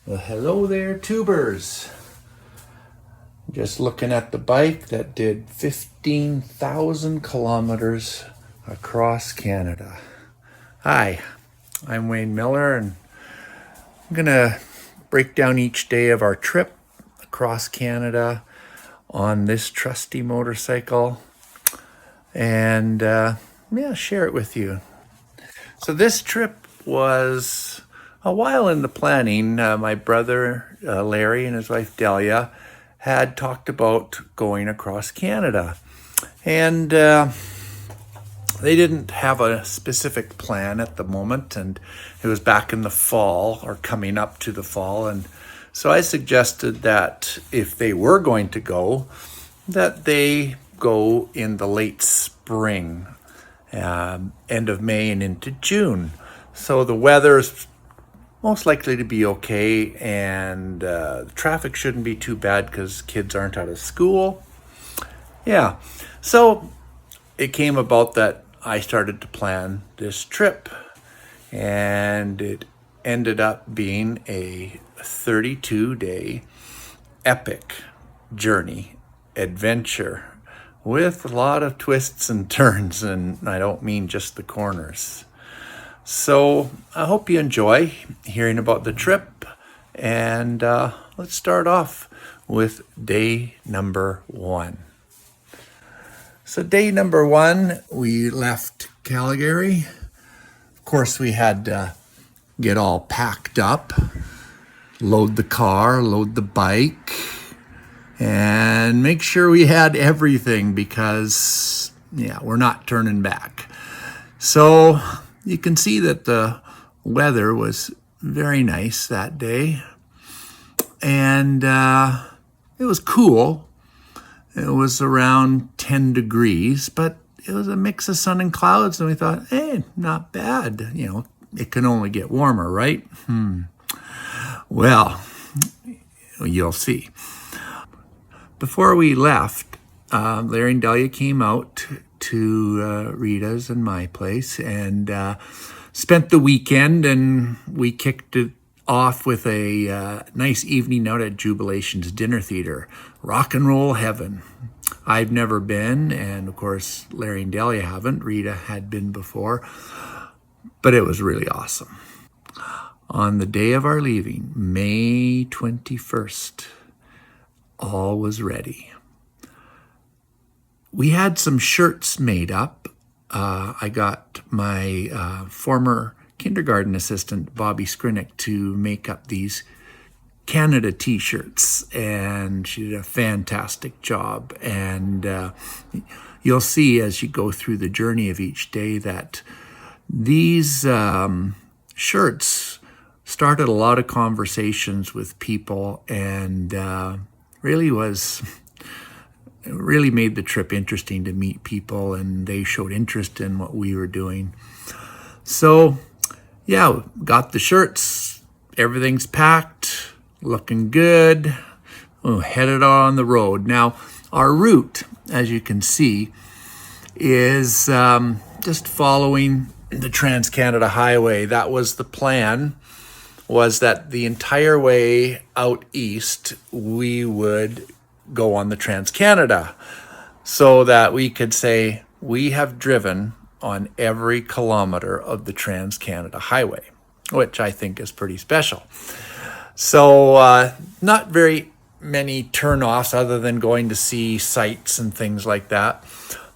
Well, hello there, tubers. Just looking at the bike that did 15,000 kilometers across Canada. Hi, I'm Wayne Miller, and I'm gonna break down each day of our trip across Canada on this trusty motorcycle and share it with you. So this trip was a while in the planning. My brother Larry and his wife Delia had talked about going across Canada, and they didn't have a specific plan at the moment, and it was back in the fall or coming up to the fall, and so I suggested that if they were going to go, that they go in the late spring, end of May and into June. So the weather's most likely to be okay, and the traffic shouldn't be too bad because kids aren't out of school. Yeah, so it came about that I started to plan this trip, and it ended up being a 32-day epic journey adventure with a lot of twists and turns, and I don't mean just the corners. So I hope you enjoy hearing about the trip, and let's start off with day number 1. So day number 1, we left Calgary. Of course, we had to get all packed up, load the car, load the bike, and make sure we had everything because, we're not turning back. So you can see that the weather was very nice that day, and it was cool. It was around 10 degrees, but it was a mix of sun and clouds, and we thought, hey, not bad. It can only get warmer, right? Well, you'll see. Before we left, Larry and Delia came out to Rita's and my place and spent the weekend, and we kicked it off with a nice evening out at Jubilation's Dinner Theater. Rock and roll heaven. I've never been, and of course Larry and Delia haven't. Rita had been before, but it was really awesome. On the day of our leaving, May 21st, all was ready. We had some shirts made up. I got my former kindergarten assistant, Bobby Skrinick, to make up these Canada t-shirts, and she did a fantastic job. And you'll see as you go through the journey of each day that these shirts started a lot of conversations with people, and really made the trip interesting to meet people, and they showed interest in what we were doing. So got the shirts, everything's packed, looking good. Headed on the road. Now, our route, as you can see, is just following the Trans-Canada Highway. That was the plan, was that the entire way out east, we would go on the Trans-Canada so that we could say we have driven on every kilometer of the Trans-Canada Highway, which I think is pretty special. So not very many turnoffs other than going to see sites and things like that.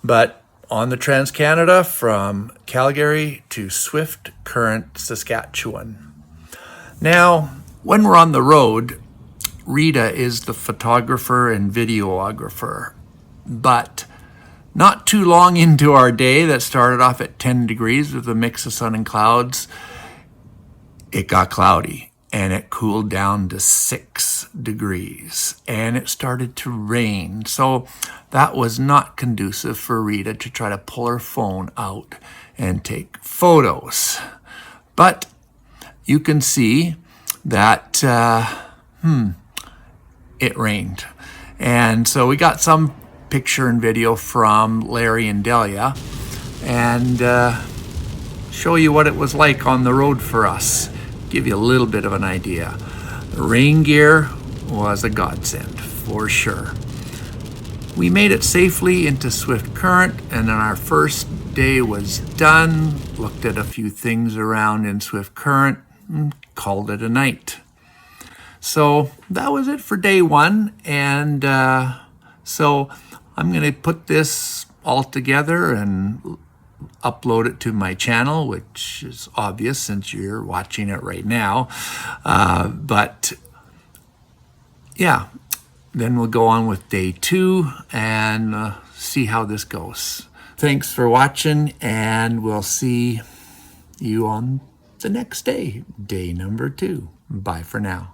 But on the Trans-Canada from Calgary to Swift Current, Saskatchewan. Now, when we're on the road, Rita is the photographer and videographer, but not too long into our day that started off at 10 degrees with a mix of sun and clouds, it got cloudy and it cooled down to 6 degrees and it started to rain. So that was not conducive for Rita to try to pull her phone out and take photos. But you can see that it rained. And so we got some picture and video from Larry and Delia and show you what it was like on the road for us, give you a little bit of an idea. The rain gear was a godsend, for sure. We made it safely into Swift Current, and then our first day was done. Looked at a few things around in Swift Current, and called it a night. So that was it for day one, and so I'm going to put this all together and upload it to my channel, which is obvious since you're watching it right now. But yeah, then we'll go on with day two and see how this goes. Thanks for watching, and we'll see you on the next day, day number 2. Bye for now.